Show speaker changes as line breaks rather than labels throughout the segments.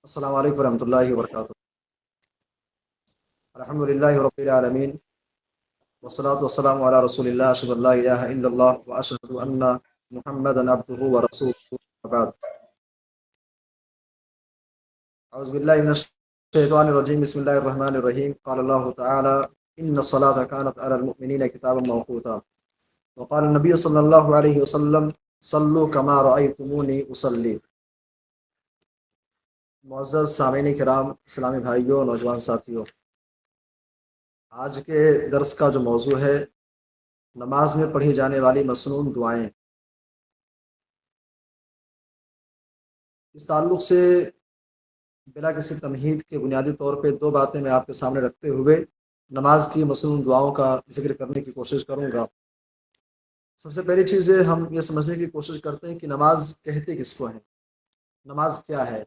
السلام علیکم ورحمۃ اللہ وبرکاتہ۔ الحمد للہ رب العالمین والصلاة والسلام علی رسول اللہ اشہد ان لا الہ الا اللہ واشہد ان محمدا عبدہ ورسولہ بعد۔ اعوذ باللہ من الشیطان الرجیم، بسم اللہ الرحمن الرحیم۔ قال اللہ تعالی ان الصلاة كانت علی المؤمنین کتابا موقوتا، وقال النبی صلی اللہ علیہ وسلم صلوا کما رأیتمونی اصلی۔ معزز سامعین کرام، اسلامی بھائیوں، نوجوان ساتھیوں، آج کے درس کا جو موضوع ہے نماز میں پڑھی جانے والی مسنون دعائیں۔ اس تعلق سے بلا کسی تمہید کے بنیادی طور پہ دو باتیں میں آپ کے سامنے رکھتے ہوئے نماز کی مسنون دعاؤں کا ذکر کرنے کی کوشش کروں گا۔ سب سے پہلی چیز ہے، ہم یہ سمجھنے کی کوشش کرتے ہیں کہ نماز کہتے کس کو ہیں، نماز کیا ہے۔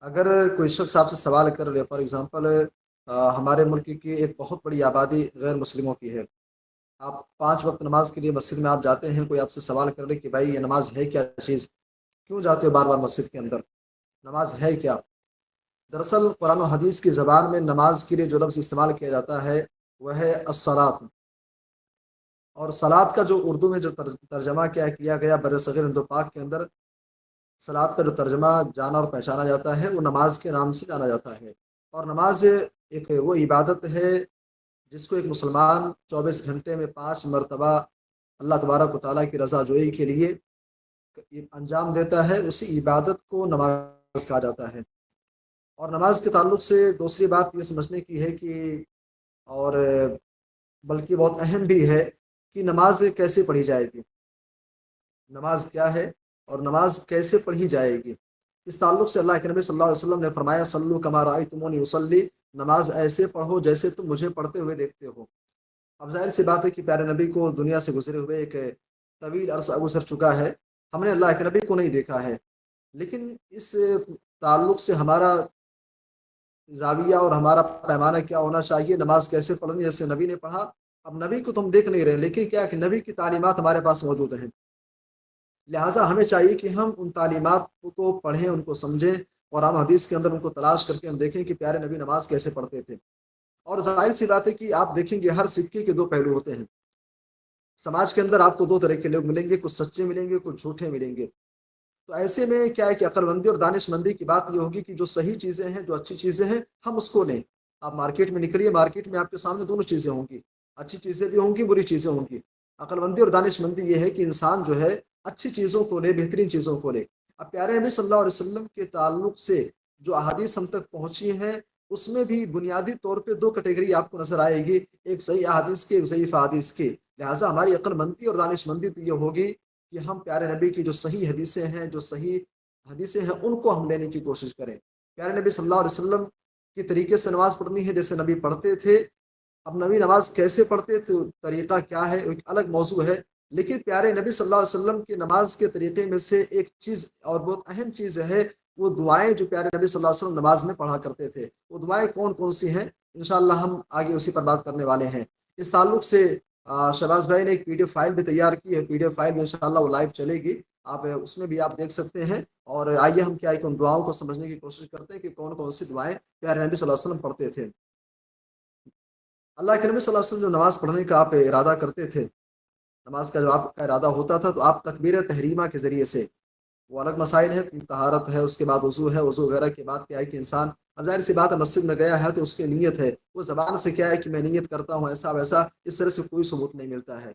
اگر کوئی شخص آپ سے سوال کر لے، فار ایگزامپل ہمارے ملک کی ایک بہت بڑی آبادی غیر مسلموں کی ہے، آپ 5 وقت نماز کے لیے مسجد میں آپ جاتے ہیں، کوئی آپ سے سوال کر لے کہ بھائی یہ نماز ہے کیا چیز، کیوں جاتے ہو بار بار مسجد کے اندر، نماز ہے کیا؟ دراصل قرآن و حدیث کی زبان میں نماز کے لیے جو لفظ استعمال کیا جاتا ہے وہ ہے الصلاۃ، اور صلاۃ کا جو اردو میں جو ترجمہ کیا گیا برصغیر ہند و پاک کے اندر، صلاۃ کا جو ترجمہ جانا اور پہچانا جاتا ہے وہ نماز کے نام سے جانا جاتا ہے۔ اور نماز ایک وہ عبادت ہے جس کو ایک مسلمان 24 گھنٹے میں 5 مرتبہ اللہ تبارک و تعالیٰ کی رضا جوئی کے لیے انجام دیتا ہے، اسی عبادت کو نماز کہا جاتا ہے۔ اور نماز کے تعلق سے دوسری بات یہ سمجھنے کی ہے کہ، اور بلکہ بہت اہم بھی ہے، کہ نماز کیسے پڑھی جائے گی، نماز کیا ہے اور نماز کیسے پڑھی جائے گی۔ اس تعلق سے اللہ کے نبی صلی اللہ علیہ وسلم نے فرمایا صلو کما رأیتمونی اصلی، نماز ایسے پڑھو جیسے تم مجھے پڑھتے ہوئے دیکھتے ہو۔ اب ظاہر سی بات ہے کہ پیارے نبی کو دنیا سے گزرے ہوئے ایک طویل عرصہ گزر چکا ہے، ہم نے اللہ کے نبی کو نہیں دیکھا ہے، لیکن اس تعلق سے ہمارا زاویہ اور ہمارا پیمانہ کیا ہونا چاہیے، نماز کیسے پڑھنی جیسے نبی نے پڑھا۔ اب نبی کو تم دیکھ نہیں رہے، لیکن کیا کہ نبی کی تعلیمات ہمارے پاس موجود ہیں، لہٰذا ہمیں چاہیے کہ ہم ان تعلیمات کو پڑھیں، ان کو سمجھیں، قرآن و حدیث کے اندر ان کو تلاش کر کے ہم دیکھیں کہ پیارے نبی نماز کیسے پڑھتے تھے۔ اور ظاہر سی بات ہے کہ آپ دیکھیں گے ہر سکے کے 2 پہلو ہوتے ہیں، سماج کے اندر آپ کو 2 طرح کے لوگ ملیں گے، کچھ سچے ملیں گے، کچھ جھوٹے ملیں گے۔ تو ایسے میں کیا ہے کہ عقل مندی اور دانش مندی کی بات یہ ہوگی کہ جو صحیح چیزیں ہیں، جو اچھی چیزیں ہیں، ہم اس کو لیں۔ آپ مارکیٹ میں نکلیے، مارکیٹ میں آپ کے سامنے دونوں چیزیں ہوں گی، اچھی چیزیں بھی ہوں گی، بری چیزیں ہوں گی۔ عقل مندی اور دانش مندی یہ ہے کہ انسان جو ہے اچھی چیزوں کو لے، بہترین چیزوں کو لے۔ اب پیارے نبی صلی اللہ علیہ وسلم کے تعلق سے جو احادیث ہم تک پہنچی ہیں، اس میں بھی بنیادی طور پہ 2 کیٹیگری آپ کو نظر آئے گی، ایک صحیح احادیث کی، ایک ضعیف احادیث کی۔ لہٰذا ہماری عقل مندی اور دانش مندی تو یہ ہوگی کہ ہم پیارے نبی کی جو صحیح حدیثیں ہیں، جو صحیح حدیثیں ہیں، ان کو ہم لینے کی کوشش کریں۔ پیارے نبی صلی اللہ علیہ وسلم کی طریقے سے نماز پڑھنی ہے جیسے نبی پڑھتے تھے۔ اب نبی نماز کیسے پڑھتے تھے، طریقہ کیا ہے، ایک الگ موضوع ہے، لیکن پیارے نبی صلی اللہ علیہ وسلم کی نماز کے طریقے میں سے ایک چیز اور بہت اہم چیز ہے، وہ دعائیں جو پیارے نبی صلی اللہ علیہ وسلم نماز میں پڑھا کرتے تھے۔ وہ دعائیں کون کون سی ہیں، انشاءاللہ ہم آگے اسی پر بات کرنے والے ہیں۔ اس تعلق سے شہباز بھائی نے ایک PDF فائل بھی تیار کی ہے، PDF فائل میں انشاءاللہ وہ لائیو چلے گی، آپ اس میں بھی آپ دیکھ سکتے ہیں۔ اور آئیے ہم کیا ان دعاؤں کو سمجھنے کی کوشش کرتے ہیں کہ کون کون سی دعائیں پیارے نبی صلی اللہ علیہ وسلم پڑھتے تھے۔ اللہ کے نبی صلی اللہ علیہ وسلم جو نماز پڑھنے کا آپ ارادہ کرتے تھے، نماز کا جو آپ کا ارادہ ہوتا تھا، تو آپ تکبیر تحریمہ کے ذریعے سے، وہ الگ مسائل ہے، طہارت ہے، اس کے بعد وضو ہے، وضو وغیرہ کے بعد کیا ہے کہ انسان، اب ظاہر سی بات ہے مسجد میں گیا ہے تو اس کی نیت ہے، وہ زبان سے کیا ہے کہ میں نیت کرتا ہوں ایسا ویسا، اس طرح سے کوئی ثبوت نہیں ملتا ہے۔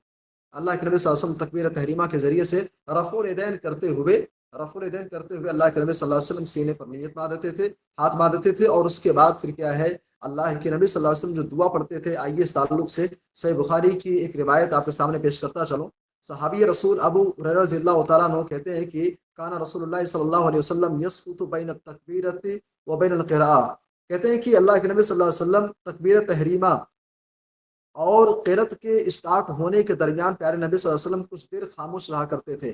اللہ کے نبی صلی اللہ علیہ وسلم تکبیر تحریمہ کے ذریعے سے رفع الیدین کرتے ہوئے اللہ کے نبی صلی اللہ علیہ وسلم سینے پر نیت باندھ دیتے تھے، ہاتھ باندھ دیتے تھے، اور اس کے بعد پھر کیا ہے اللہ کے نبی صلی اللہ علیہ وسلم جو دعا پڑھتے تھے۔ آئیے اس تعلق سے صحیح بخاری کی ایک روایت آپ کے سامنے پیش کرتا چلوں۔ صحابی رسول ابو ہریرہ رضی اللہ تعالیٰ عنہ کہتے ہیں کہ کان رسول اللہ صلی اللہ علیہ وسلم یسقط بین التکبیرۃ و بین القراءۃ، کہتے ہیں کہ اللہ کے نبی صلی اللہ علیہ وسلم تکبیر تحریمہ اور قرات کے اسٹارٹ ہونے کے درمیان پیارے نبی صلی اللہ علیہ وسلم کچھ دیر خاموش رہا کرتے تھے۔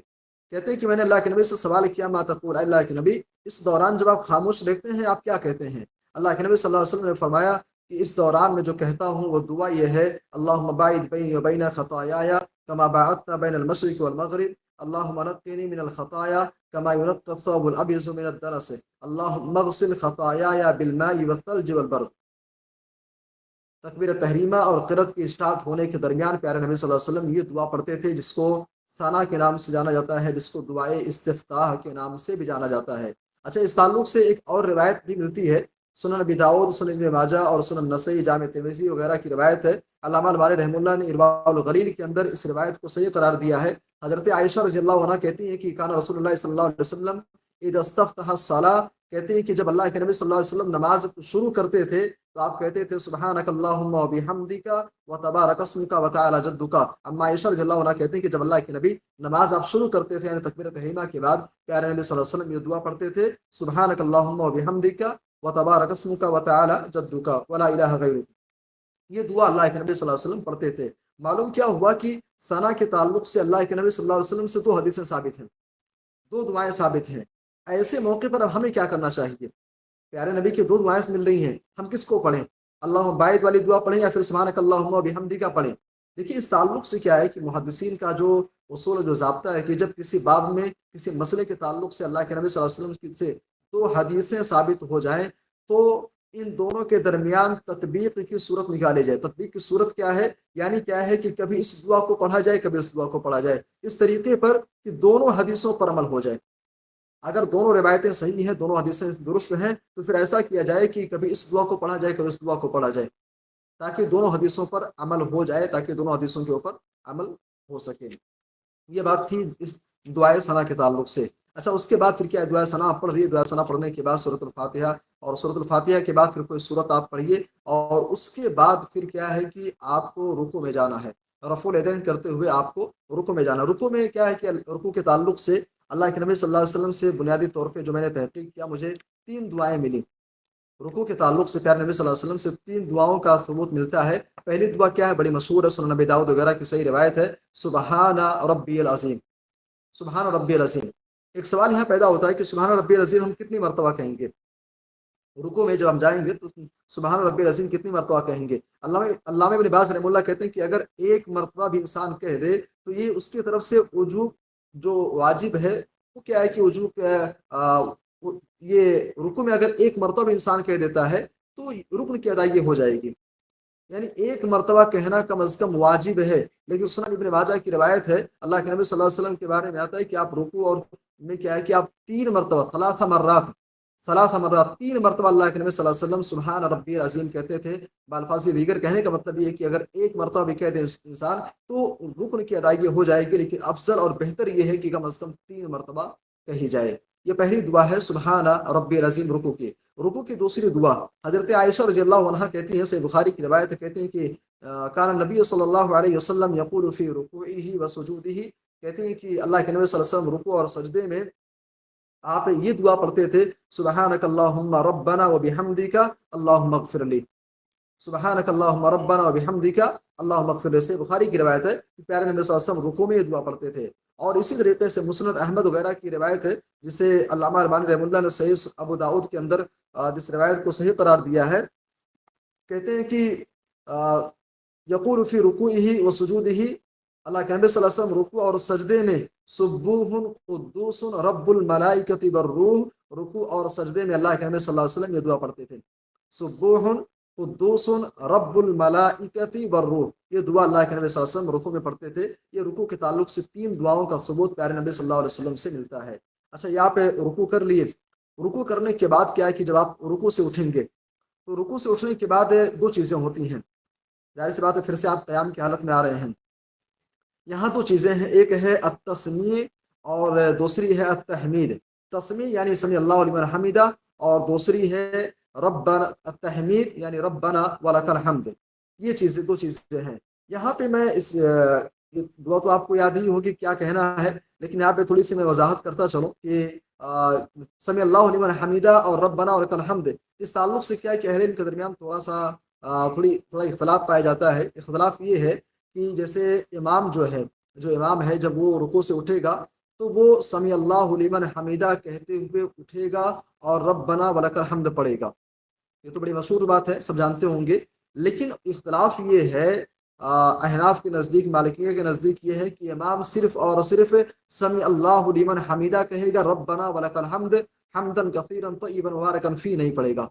کہتے ہیں کہ میں نے اللہ کے نبی سے سوال کیا، ما تقول، اللہ کے نبی اس دوران جب آپ خاموش رہتے ہیں آپ کیا کہتے ہیں؟ اللہ کے نبی صلی اللہ علیہ وسلم نے فرمایا کہ اس دوران میں جو کہتا ہوں وہ دعا یہ ہے، اللہم باعد بینی وبین خطایایا کما باعدت بین المشرق والمغرب، اللہم نقنی من الخطایا कमा युनक्का अथ-थौबुल अब्यज़ु मिनद दनस अल्लाहुम्मा अग़सिल ख़तायाया बिलमाई वस्सल्ज वलबर्द। तकबीर तहरीमा और क़िरात के स्टार्ट होने के दरमियान प्यारे नबी सल्लल्लाहु अलैहि वसल्लम ये दुआ पढ़ते थे, जिसको सना के नाम से जाना जाता है, जिसको दुआए इस्तिफ्ताह के नाम से भी जाना जाता है। अच्छा, इस ताल्लुक से एक और रिवायत भी मिलती है, सुनन अबी दाऊद, सुनन इब्न माजा और सुनन नसई, जामे तिर्मिज़ी वगैरह की रिवायत है। अल्लामा अलबानी रहमतुल्लाह ने इरवाउल गलील के अंदर इस रिवायत को सही करार दिया है। हज़रत आयशा रज़ियल्लाहु अन्हा कहती हैं कि कान रसूलुल्लाह सल्लल्लाहु अलैहि वसल्लम इज़ा इस्तफ्तह अस्सलाह, कहते हैं कि जब अल्लाह के नबी सल्लल्लाहु अलैहि वसल्लम नमाज शुरू करते थे तो आप कहते थे सुबहानक अल्लाहुम्मा व बिहम्दिका व तबारक अस्मुका व तआला जद्दुका। अम्मा आयशा रज़ियल्लाहु अन्हा कहती हैं कि जब अल्लाह के नबी नमाज आप शुरू करते थे, यानी तकबीर तहरीमा के बाद प्यारे नबी सल्लल्लाहु अलैहि वसल्लम ये दुआ पढ़ते थे, सुबहानक अल्लाहुम्मा व बिहम्दिका व तबारक अस्मुका व तआला जद्दुका व ला इलाहा गैरुक। ये दुआ अल्लाह के नबी सल्लल्लाहु अलैहि वसल्लम पढ़ते थे। मालूम क्या हुआ कि सना के ताल्लुक से अल्लाह के नबी सल्लल्लाहु अलैहि वसल्लम से दो हदीसें साबित हैं, दो दुआएं साबित हैं। ऐसे मौके पर अब हमें क्या करना चाहिए? प्यारे नबी की दो दुआएं मिल रही हैं, हम किसको पढ़ें? अल्लाह बायत वाली दुआ पढ़ें या फिर सुब्हानक अल्लाहुम्मा बिहम्दिका पढ़ें? देखिए, इस ताल्लुक से क्या है कि मुहद्दिसीन का जो उसूल, जो ज़ाब्ता है कि जब किसी बाब में किसी मसले के ताल्लुक से अल्लाह के नबी सल्लल्लाहु अलैहि वसल्लम से दो हदीसें साबित हो जाएं तो इन दोनों के दरमियान तत्बीक की सूरत निकाली जाए। तत्बीक की सूरत क्या है? यानी क्या है कि कभी इस दुआ को पढ़ा जाए, कभी इस दुआ को पढ़ा जाए, इस तरीके पर कि दोनों हदीसों पर अमल हो जाए। अगर दोनों रिवायतें सही हैं, दोनों हदीसें दुरुस्त हैं, तो फिर ऐसा किया जाए कि कभी इस दुआ को पढ़ा जाए, कभी इस दुआ को पढ़ा जाए, ताकि दोनों हदीसों पर अमल हो जाए, ताकि दोनों हदीसों के ऊपर अमल हो सके। ये बात थी इस दुआए सना के ताल्लुक से। अच्छा, उसके बाद फिर क्या है? दुआए सना आप पढ़ रही है, दुआए सना पढ़ने के बाद सूरतुल फातिहा, और सूरतुल फातिहा के बाद फिर कोई सूरत आप पढ़िए, और उसके बाद फिर क्या है कि आपको रुकू में जाना है। रफ़ुल यदैन करते हुए आपको रुकू में जाना। रुकू में क्या है कि रुकू के ताल्लुक से अल्लाह के नबी सल्लल्लाहु अलैहि वसल्लम से बुनियादी तौर पे जो मैंने तहकीक किया, मुझे 3 दुआएं मिली। रुकू के ताल्लुक से प्यारे नबी सल्लल्लाहु अलैहि वसल्लम से 3 दुआओं का सबूत मिलता है। पहली दुआ क्या है? बड़ी मशहूर है, सुनन नबी दाऊद वगैरह की सही रिवायत है, सुबहाना रब्बियल अज़ीम, सुबहान रब्बियल अज़ीम। एक सवाल यहाँ पैदा होता है कि सुबहान रब्बियल अज़ीम हम कितनी मरतबा कहेंगे? रुकू में जब हम जाएंगे तो सुबहान रब्बिल अज़ीम कितनी मरतबा कहेंगे? अल्लामा इब्न बाज़ रहमतुल्लाह कहते हैं कि अगर एक मरतबा भी इंसान कह दे तो ये उसकी तरफ से वजू जो वाजिब है वो क्या है कि वजू ये रुकू में अगर एक मरतबा भी इंसान कह देता है तो रुकन की अदायगी हो जाएगी। यानी एक मरतबा कहना कम अज़ कम वाजिब है। लेकिन सुनन इब्न माजा की रिवायत है, अल्लाह के नबी सल्लल्लाहु अलैहि वसल्लम के बारे में आता है कि आप रुकू और में क्या है कि आप 3 मरतबा, सलासा मर्रात 3 मरतबा अल्लाह के नबी सल्लल्लाहु अलैहि वसल्लम सुबहान रब्बियल अज़ीम कहते थे। बालफाजी दीगर कहने का मतलब ये है कि अगर एक मरतबा भी कह दे इंसान तो रुकन की अदायगी हो जाएगी, लेकिन अफजल और बेहतर ये है कि कम अज़ कम 3 मरतबा कही जाए। ये पहली दुआ है सुबहान रब्बियल अज़ीम रुकू की। रुकू की दूसरी दुआ हज़रत आयशा रज़ियल्लाहु अन्हा कहती हैं, सहीह बुखारी की रिवायत है, कहती हैं कि कान नबी सल्लल्लाहु अलैहि वसल्लम यक़ूलु फ़ी रुकूइही व सुजूदिही, कहती हैं कि अल्लाह के नबी सल्लल्लाहु अलैहि वसल्लम रुकू और सजदे में आप ये दुआ पढ़ते थे, सुबहानक अल्लाहुम्मा रब्बना व बिहम्दिका अल्लाहुम्मा इग़फ़िर ली, सुबहानक अल्लाहुम्मा रब्बना व बिहम्दिका अल्लाहुम्मा इग़फ़िर ली। से बुखारी की रिवायत है कि प्यारे नबी सल्लल्लाहु अलैहि वसल्लम रुकू में ये दुआ पढ़ते थे। और इसी तरीके से मुस्नद अहमद वगैरह की रिवायत है, जिसे अल्लामा अलबानी रहमतुल्लाह ने सही अबू दाऊद के अंदर जिस रिवायत को सही करार दिया है, कहते हैं कि यक़ूलु फ़ी रुकूइही व सुजूदिही, अल्लाह के नबी सल्लल्लाहु अलैहि वसल्लम रुकू और सजदे में सुब्बूहुन कुद्दूसुन रब्बुल मलाइकति वर्रूह, रुकू और सजदे में अल्लाह के नबी सल्लल्लाहु अलैहि वसल्लम ये दुआ पढ़ते थे, सुब्बूहुन कुद्दूसुन रब्बुल मलाइकति वर्रूह। ये दुआ अल्लाह के नबी सल्लल्लाहु अलैहि वसल्लम रुकू में पढ़ते थे। ये रुकू के ताल्लुक से 3 दुआओं का सबूत प्यारे नबी सल्लल्लाहु अलैहि वसल्लम से मिलता है। अच्छा, यहाँ पे रुकू कर लिए। रुकू करने के बाद क्या है कि जब आप रुकू से उठेंगे तो रुकू से उठने के बाद 2 चीज़ें होती हैं। जाहिर सी बात है, फिर से आप क़याम की हालत में आ रहे हैं। यहाँ 2 चीज़ें हैं, एक है अत-तस्मी और दूसरी है अत-तहमीद। तस्मी यानी समी अल्लाहु लिमन हमिदा, और दूसरी है रब्बना, अत-तहमीद यानी रब्बना वलकल हम्द। ये चीज़ें 2 चीज़ें हैं। यहाँ पे मैं ये दुआ तो आपको याद ही होगी क्या कहना है, लेकिन यहाँ पे थोड़ी सी मैं वजाहत करता चलूँ कि समी अल्लाहु लिमन हमिदा और रब्बना वलकल हम्द, इस ताल्लुक से क्या है कि अहले इल्म के दरमियान थोड़ा इख्तलाफ पाया जाता है। इख्तलाफ ये है कि जैसे जो इमाम है जब वो रुकू से उठेगा तो वो समी अल्लाहु लिमन हमीदा कहते हुए उठेगा और रब्बना वलकल हम्द पढ़ेगा। ये तो बड़ी मशहूर बात है, सब जानते होंगे। लेकिन इख्तलाफ ये है احناف کے نزدیک، مالکیہ کے نزدیک یہ ہے کہ امام صرف اور صرف سمی اللہ لمن حمیدہ کہے گا، ربنا ولک الحمد حمدا کثیرا طیبا مبارکا فی نہیں پڑے گا،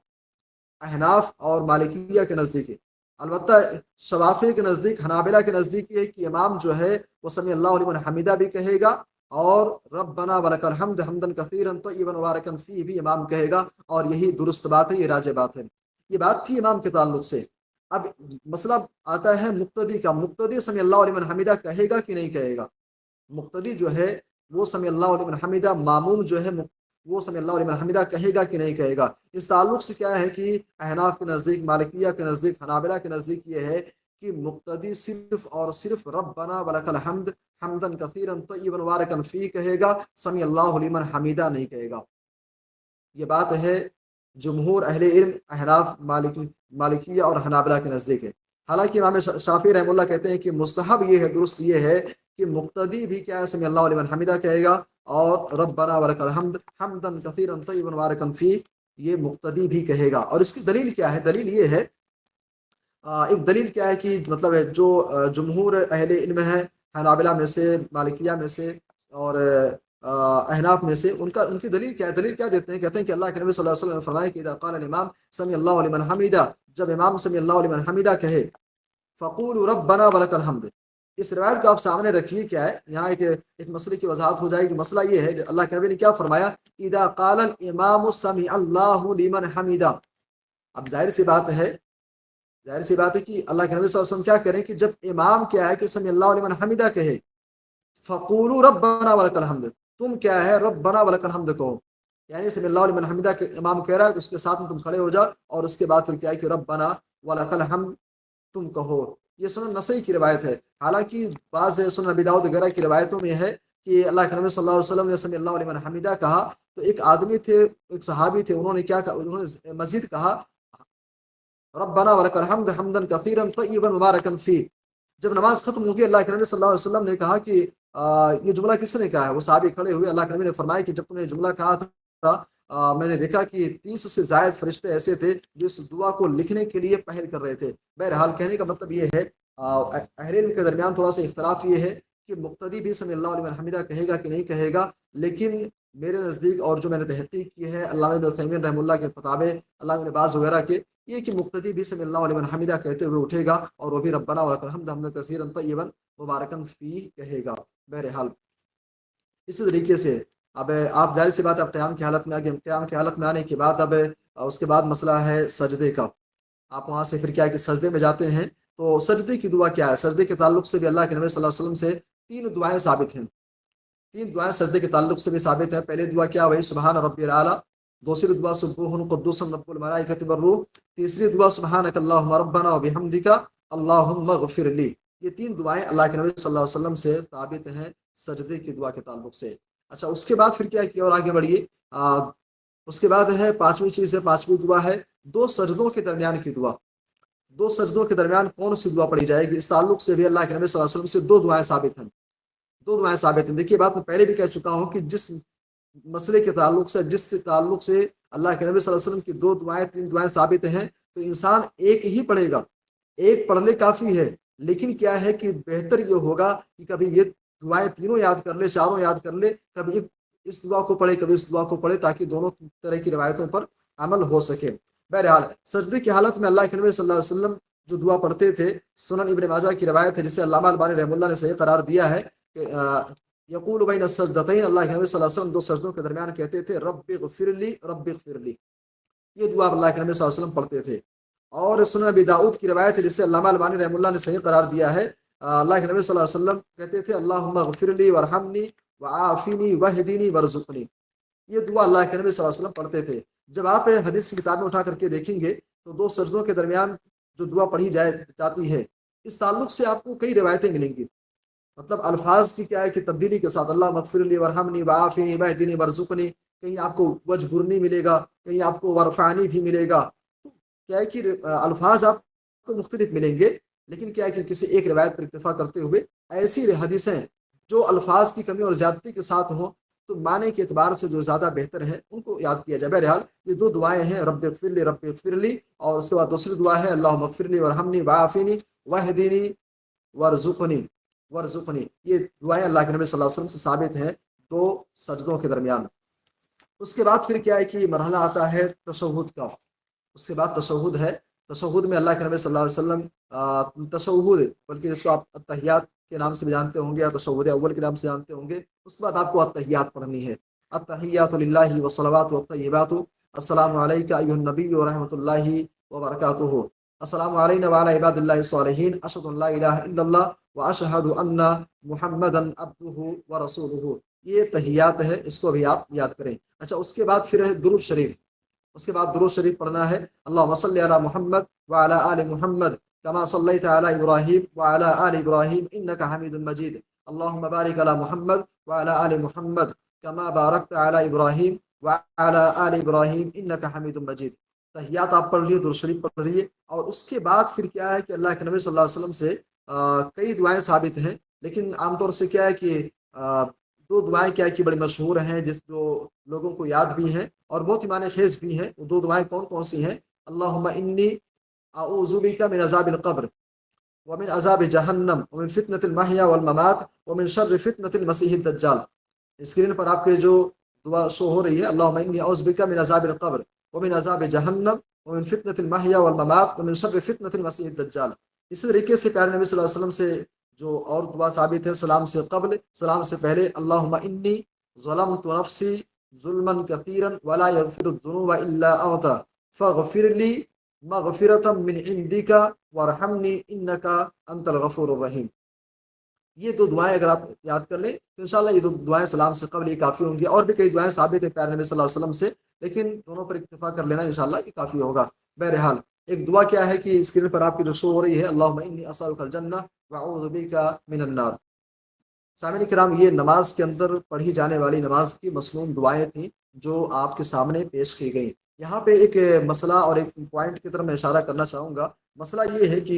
احناف اور مالکیہ کے نزدیک ہے۔ البتہ شوافی کے نزدیک، حنابلہ کے نزدیک یہ ہے کہ امام جو ہے وہ سمی اللہ لمن حمیدہ بھی کہے گا اور ربنا ولک الحمد حمدا کثیرا طیبا مبارکا فی بھی امام کہے گا، اور یہی درست بات ہے، یہ راجح بات ہے۔ یہ بات تھی امام کے تعلق سے۔ اب مسئلہ آتا ہے مقتدی کا، مقتدی سمی اللہ لمن حمیدہ کہے گا کہ نہیں کہے گا؟ مقتدی جو ہے وہ سمی اللہ لمن حمیدہ، معموم جو ہے وہ سمی اللہ لمن حمیدہ کہے گا کہ نہیں کہے گا؟ اس تعلق سے کیا ہے کہ احناف کے نزدیک، مالکیہ کے نزدیک، حنابلہ کے نزدیک یہ ہے کہ مقتدی صرف اور صرف ربنا ولک الحمد حمدا کثیرا طیبا مبارکا فی کہے گا، سمی اللہ لمن حمیدہ نہیں کہے گا۔ یہ بات ہے جمہور اہل علم احناف، مالکیہ اور حنابلہ کے نزدیک ہے۔ حالانکہ امام شافعی رحمہ اللہ کہتے ہیں کہ مستحب یہ ہے، درست یہ ہے کہ مقتدی بھی کیا ہے، سمی اللہ لمن حمیدہ کہے گا اور ربنا ولک الحمد حمدا کثیرا طیبا مبارکا فی یہ مقتدی بھی کہے گا۔ اور اس کی دلیل کیا ہے؟ دلیل یہ ہے، ایک دلیل کیا ہے کہ مطلب ہے جو جمہور اہل علم ہے حنابلہ میں سے، مالکیہ میں سے اور احناف میں سے، ان کی دلیل کیا ہے؟ دلیل کیا دیتے ہیں؟ کہتے ہیں کہ اللہ کے نبی صلی اللہ علیہ وسلم نے فرمایا کہ اذا قال الامام سمی اللہ لمن حمیدہ، جب امام سمی اللہ لمن حمیدہ کہے فقولوا ربنا ولک الحمد۔ اس روایت کو آپ سامنے رکھیے، کیا ہے یہاں ایک مسئلے کی وضاحت ہو جائے گی۔ مسئلہ یہ ہے کہ اللہ کے نبی نے کیا فرمایا؟ اذا قال الامام سمی اللہ لمن حمیدہ۔ اب ظاہر سی بات ہے کہ اللہ کے نبی صلی اللہ علیہ وسلم کیا کریں کہ جب امام کیا ہے کہ سمی اللہ لمن حمیدہ کہے، فقولوا ربنا ولک الحمد، تم کیا ہے ربنا ولک الحمد کہو، یعنی سمی اللہ لمن حمیدہ کے امام کہہ رہا ہے تو اس کے ساتھ میں تم کھڑے ہو جاؤ اور اس کے بعد پھر کیا ہے کہ ربنا ولک الحمد تم کہو۔ یہ سنن نسائی کی روایت ہے۔ حالانکہ بعض سنن ابی داؤد وغیرہ کی روایتوں میں ہے کہ اللہ کے نبی صلی اللہ علیہ وسلم نے سمی اللہ لمن حمیدہ کہا تو ایک آدمی تھے، ایک صحابی تھے، انہوں نے کیا کہا؟ انہوں نے مزید کہا ربنا ولک الحمد حمدا کثیرا طیبا مبارکا فی۔ جب نماز ختم ہو گئی، اللہ کے نبی صلی اللہ علیہ وسلم نے کہا کہ یہ جملہ کس نے کہا ہے؟ وہ صحابی کھڑے ہوئے، اللہ کے نبی نے فرمایا کہ جب تم نے جملہ کہا تھا میں نے دیکھا کہ 30 سے زائد فرشتے ایسے تھے جو اس دعا کو لکھنے کے لیے پہل کر رہے تھے۔ بہرحال کہنے کا مطلب یہ ہے، اہل علم کے درمیان تھوڑا سا اختلاف یہ ہے کہ مقتدی بھی سمی اللہ لمن حمیدہ کہے گا کہ نہیں کہے گا، لیکن میرے نزدیک اور جو میں نے تحقیق کی ہے علامہ ابن عثیمین رحمہ اللہ کے فتاوے، علامہ ابن باز وغیرہ کے، یہ کہ مقتدی بھی سمی اللہ لمن حمیدہ کہتے ہوئے اٹھے گا اور وہ بھی ربنا ولک الحمد حمدا کثیرا طیبا مبارکا فی کہے گا۔ بہرحال اسی طریقے سے اب آپ ظاہر سی بات ہے، اب قیام کی حالت میں آگے، قیام کی حالت میں آنے کے بعد اب اس کے بعد مسئلہ ہے سجدے کا۔ آپ وہاں سے پھر کیا ہے کہ سجدے میں جاتے ہیں تو سجدے کی دعا کیا ہے؟ سجدے کے تعلق سے بھی اللہ کے نبی صلی اللہ علیہ وسلم سے 3 دعائیں ثابت ہیں، 3 دعائیں سجدے کے تعلق سے بھی ثابت ہیں۔ پہلی دعا کیا ہوئی؟ سبحان ربی الاعلیٰ، دوسری دعا سبوح قدوس رب الملائکۃ والروح، تیسری دعا سبحانک اللہم ربنا وبحمدک اللہم اغفر لی۔ یہ 3 دعائیں اللہ کے نبی صلی اللہ علیہ وسلم سے ثابت ہیں سجدے کی دعا کے تعلق سے۔ اچھا، اس کے بعد پھر کیا کیا اور آگے بڑھیے، اس کے بعد ہے 5ویں چیز ہے، 5ویں دعا ہے 2 سجدوں کے درمیان کی دعا۔ 2 سجدوں کے درمیان کون سی دعا پڑھی جائے گی؟ اس تعلق سے بھی اللہ کے نبی صلی اللہ علیہ وسلم سے 2 دعائیں ثابت ہیں، 2 دعائیں ثابت ہیں۔ دیکھیے بات میں پہلے بھی کہہ چکا ہوں کہ جس مسئلے کے تعلق سے، جس تعلق سے اللہ کے نبی صلی اللہ علیہ وسلم کی 2 دعائیں 3 دعائیں ثابت ہیں تو انسان ایک ہی پڑھے گا، ایک پڑھ لے کافی ہے، لیکن کیا ہے کہ بہتر یہ ہوگا کہ کبھی یہ دعائیں تینوں یاد کر لے، چاروں یاد کر لے، کبھی اس دعا کو پڑھے کبھی اس دعا کو پڑھے، تاکہ دونوں طرح کی روایتوں پر عمل ہو سکے۔ بہرحال سجدے کی حالت میں اللہ کے نبی صلی اللہ علیہ وسلم جو دعا پڑھتے تھے، سنن ابن ماجہ کی روایت ہے جسے علامہ البانی رحمہ اللہ نے صحیح قرار دیا ہے کہ یقول بین السجدتین، اللہ کے نبی صلی اللہ علیہ وسلم 2 سجدوں کے درمیان کہتے تھے رب اغفر لی رب اغفر لی، یہ دعا اللہ کے نبی صلی اللہ علیہ وسلم پڑھتے تھے۔ اور سنن ابی داؤد کی روایت ہے جسے علامہ البانی رحمہ اللہ نے صحیح قرار دیا ہے، اللہ کے نبی صلی اللہ علیہ وسلم کہتے تھے اللہم اغفر لی وارحمنی وعافنی واہدنی وارزقنی، یہ دعا اللہ کے نبی صلی اللہ علیہ وسلم پڑھتے تھے۔ جب آپ حدیث کی کتاب میں اٹھا کر کے دیکھیں گے تو 2 سجدوں کے درمیان جو دعا پڑھی جاتی ہے، اس تعلق سے آپ کو کئی روایتیں ملیں گی، مطلب الفاظ کی کیا ہے کہ تبدیلی کے ساتھ، اللہ مغفر لی ورحمنی وعافنی واہدنی ورزقنی، کہیں آپ کو وجبرنی ملے گا، کہیں آپ کو ورفعنی بھی ملے گا، کیا ہے کہ الفاظ آپ کو مختلف ملیں گے، لیکن کیا ہے کہ کسی ایک روایت پر اکتفا کرتے ہوئے ایسی حدیثیں جو الفاظ کی کمی اور زیادتی کے ساتھ ہوں تو معنی کے اعتبار سے جو زیادہ بہتر ہے ان کو یاد کیا جائے۔ بہرحال یہ 2 دعائیں ہیں، رب اغفر لی رب اغفر لی، اور اس کے بعد دوسری دعا ہے اللہم اغفر لی ورحمنی وعافنی واہدنی वरजुकनी वरजुकनी, ये दुआएं अल्लाह के नबी सल्लल्लाहु अलैहि वसल्लम से साबित हैं दो सजदों के दरमियान। उसके बाद फिर क्या है कि मरहला आता है तशहुद का। उसके बाद तशहुद है। तशहुद में अल्लाह के नबी सल्लल्लाहु अलैहि वसल्लम तशहुद, बल्कि जिसको आप अत्तहियात के नाम से भी जानते होंगे या तशहुद अव्वल के नाम से जानते होंगे, उसके बाद आपको अत्तहियात पढ़नी है। अत्तहियातु लिल्लाहि वस्सलावातु वत्तय्यिबातु अस्सलामु अलैका अय्युहन नबिय्यु व रहमतुल्लाहि व बरकातुहु अस्सलामु अलैना व अला इबादिल्लाहि स्वालिहीन अशहदु अन ला इलाहा इल्लल्लाह व अशहदु अन्ना मुहम्मदन अब्दुहु व रसूलुहु। ये तहियात है, इसको भी आप याद करें। अच्छा, उसके बाद फिर है दुरूद शरीफ। उसके बाद दुरूद शरीफ पढ़ना है। अल्लाहुम्मा सल्लि अला मुहम्मद व अला आलि मुहम्मद कमा सल्लैता अला इब्राहीम व अला आलि इब्राहीम इन्नका हमीदुम मजीद। अल्लाहुम्मा बारिक अला मुहम्मद व अला आलि मुहम्मद कमा बारकता अला इब्राहीम व अला आलि इब्राहीम इन्नका हमीदुम मजीद। तहियात आप पढ़ लिए, दुरूद शरीफ पढ़ लिए। और उसके बाद फिर क्या है कि अल्लाह के नबी सल्लल्लाहु अलैहि वसल्लम से कई दुआएं साबित हैं, लेकिन आमतौर से क्या है कि दो दुआएं क्या है कि बड़ी मशहूर हैं, जिस जो लोगों को याद भी हैं और बहुत ही माने खेज भी हैं। वो दो दुआएं कौन कौन सी हैं? अल्लाहुम्मा इन्नी अऊज़ु बिका मिन अज़ाबिल क़ब्र व मिन अज़ाबि जहन्नम व मिन फितनतिल महया वल ममात व मिन शर्रि फितनतिल मसीहिद दज्जाल। स्क्रीन पर आपके जो दुआ शो हो रही है, अल्लाहुम्मा इन्नी अऊज़ु बिका मिन अज़ाबिल क़ब्र व मिन अज़ाबि जहन्नम व मिन फितनतिल महया वल ममात व मिन शर्रि फितनतिल मसीहिद दज्जाल। इसी तरीके से प्यारे नबी सल्लल्लाहु अलैहि वसल्लम से जो और दुआ साबित है सलाम से कबल, सलाम से पहले, अल्लाहुम्मा इन्नी ज़लमतु नफ्सी ज़ुल्मन कसीरन वला यग़फिरुज़्ज़ुनूब इल्ला अंता फ़ग़फ़िरली मग़फ़िरतम मिन इंदिका वरहमनी इन्नका अंतल गफ़ूरुर रहीम। ये दो दुआएं अगर आप याद कर लें तो इंशाल्लाह ये दो दुआएं सलाम से कबल ये काफ़ी होंगी। और भी कई दुआएं साबित है प्यारे नबी सल्लल्लाहु अलैहि वसल्लम से, लेकिन दोनों पर इक्तिफा कर लेना इंशाल्लाह ये काफ़ी होगा। बहरहाल एक दुआ क्या है कि स्क्रीन पर आपकी जो शो हो रही है, अल्लाहुम्मा इन्नी असअलुकल जन्नह व अऊज़ु बिका मिनन नार। सामने किराम, ये नमाज के अंदर पढ़ी जाने वाली नमाज की मसनून दुआएं थी जो आपके सामने पेश की गई। यहाँ पे एक मसला और एक पॉइंट की तरफ मैं इशारा करना चाहूँगा। मसला ये है कि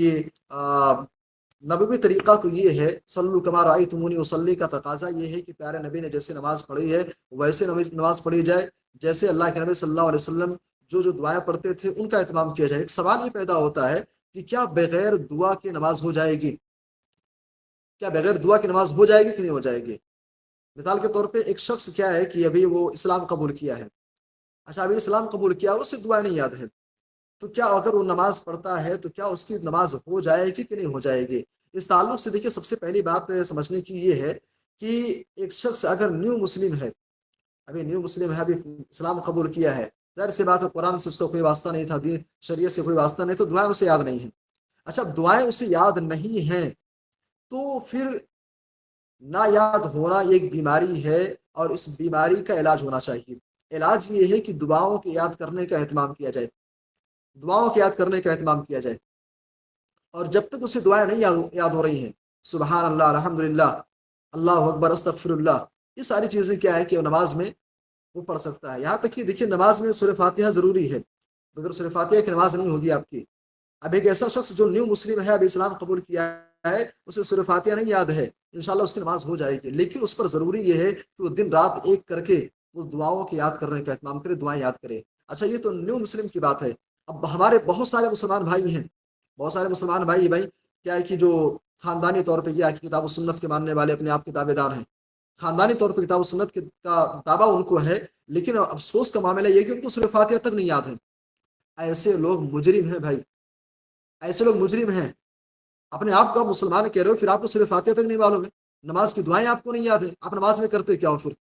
नबवी तरीक़ा तो ये है, सल्लु कमा रअयतुमूनी उसल्ली का तकाजा ये है कि प्यारे नबी ने जैसे नमाज पढ़ी है वैसे नमाज पढ़ी जाए, जैसे अल्लाह के नबी सल्लल्लाहु अलैहि वसल्लम जो दुआएं पढ़ते थे उनका एहतमाम किया जाए। एक सवाल ये पैदा होता है कि क्या बगैर दुआ के नमाज हो जाएगी? क्या बगैर दुआ की नमाज हो जाएगी कि नहीं हो जाएगी? मिसाल के तौर पे एक शख्स क्या है कि अभी वो इस्लाम कबूल किया है। अच्छा, अभी इस्लाम कबूल किया, उसे दुआ नहीं याद है, तो क्या अगर वो नमाज पढ़ता है तो क्या उसकी नमाज हो जाएगी कि नहीं हो जाएगी? इस ताल्लुक से देखिए, सबसे पहली बात समझने की ये है कि एक शख्स अगर न्यू मुस्लिम है, अभी न्यू मुस्लिम है, अभी इस्लाम कबूल किया है, जाहिर सी बात है कुरान से उसका कोई वास्ता नहीं था, दीन शरीयत से कोई वास्ता नहीं, तो दुआएं उसे याद नहीं है। अच्छा, दुआएं उसे याद नहीं हैं तो फिर ना याद होना एक बीमारी है और इस बीमारी का इलाज होना चाहिए। इलाज ये है कि दुआओं के याद करने का एहतमाम किया जाए, दुआओं के याद करने का एहतमाम किया जाए। और जब तक उसे दुआएं नहीं याद हो रही हैं, सुबहान अल्लाह, अल्हम्दुलिल्लाह, अल्लाहु अकबर, अस्तगफिरुल्लाह, ये सारी चीज़ें क्या है कि नमाज में वो पढ़ सकता है। यहाँ तक कि देखिए, नमाज में सूरह फातिहा ज़रूरी है, बगैर सूरह फातिहा की नमाज नहीं होगी आपकी। अब एक ऐसा शख्स जो न्यू मुस्लिम है, अभी इस्लाम कबूल किया है, उसे सूरह फातिहा नहीं याद है, इंशाल्लाह उसकी नमाज हो जाएगी। लेकिन उस पर ज़रूरी ये है कि वो दिन रात एक करके उस दुआओं के याद करने का एहतमाम करे, दुआएं याद करे। अच्छा, ये तो न्यू मुस्लिम की बात है। अब हमारे बहुत सारे मुसलमान भाई हैं, बहुत सारे मुसलमान भाई क्या है कि जो ख़ानदानी तौर पे क्या है कि किताब सुन्नत के मानने वाले अपने आप के दावेदार हैं, ख़ानदानी तौर पे किताब सुन्नत का दावा उनको है, लेकिन अफसोस का मामला ये है कि उनको सूरह फातिहा तक नहीं याद है। ऐसे लोग मुजरिम हैं भाई, ऐसे लोग मुजरिम हैं। अपने आप को आप मुसलमान कह रहे हो, फिर आपको सूरह फातिहा तक नहीं मालूम है, नमाज की दुआएं आपको नहीं याद है, आप नमाज में करते क्या हो? फिर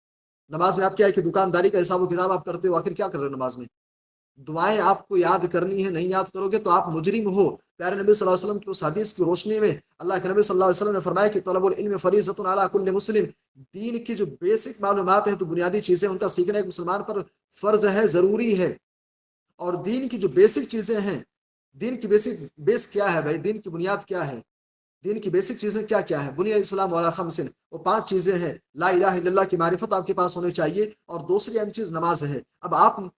नमाज में आप क्या है कि दुकानदारी का हिसाब किताब आप करते हो, आखिर क्या कर रहे हो नमाज में? दुआएं आपको याद करनी है, नहीं याद करोगे तो आप मुजरिम हो। प्यारे नबी सल्लल्लाहु अलैहि वसल्लम की उस हदीस की रोशनी में अल्लाह के नबी सल्लल्लाहु अलैहि वसल्लम ने फरमाया कि तलबुल इल्म फरीज़तुन अला कुल्ली मुस्लिम, दीन की जो बेसिक मालूमात है, तो बुनियादी चीज़ें, उनका सीखना एक मुसलमान पर फ़र्ज है, ज़रूरी है। और दीन की जो बेसिक चीज़ें हैं, दीन की बेसिक बेस क्या है भाई? दीन की बुनियाद क्या है? दीन की बेसिक चीज़ें क्या क्या है? बुनियाद इस्लाम वाला खमसिन, वो 5 चीज़ें हैं। ला इलाहा इल्लल्लाह की मारिफत आपके पास होनी चाहिए, और दूसरी अहम चीज़ नमाज है। अब आप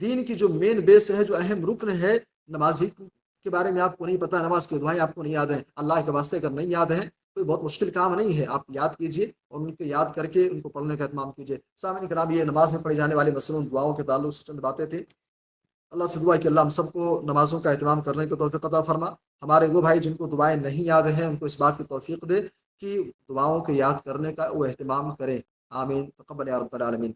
दीन की जो मेन बेस है, जो अहम रुकन है, नमाज ही के बारे में आपको नहीं पता, नमाज की दुआएं आपको नहीं याद है, अल्लाह के वास्ते अगर नहीं याद है, कोई बहुत मुश्किल काम नहीं है। आप याद कीजिए और उनको याद करके उनको पढ़ने का एहतमाम कीजिए। सामने कराम, ये नमाज में पढ़ी जाने वाली मसलन दुआओं के ताल्लुक से चंद बातें थी। अल्लाह से दुआ है कि अल्लाह हम सबको नमाज़ों का एहतमाम करने की तौफीक अता फरमा। ہمارے وہ بھائی جن کو دعائیں نہیں یاد ہیں ان کو اس بات کی توفیق دے کہ دعاؤں کے یاد کرنے کا وہ اہتمام کریں. آمین. تقبل یا رب العالمین.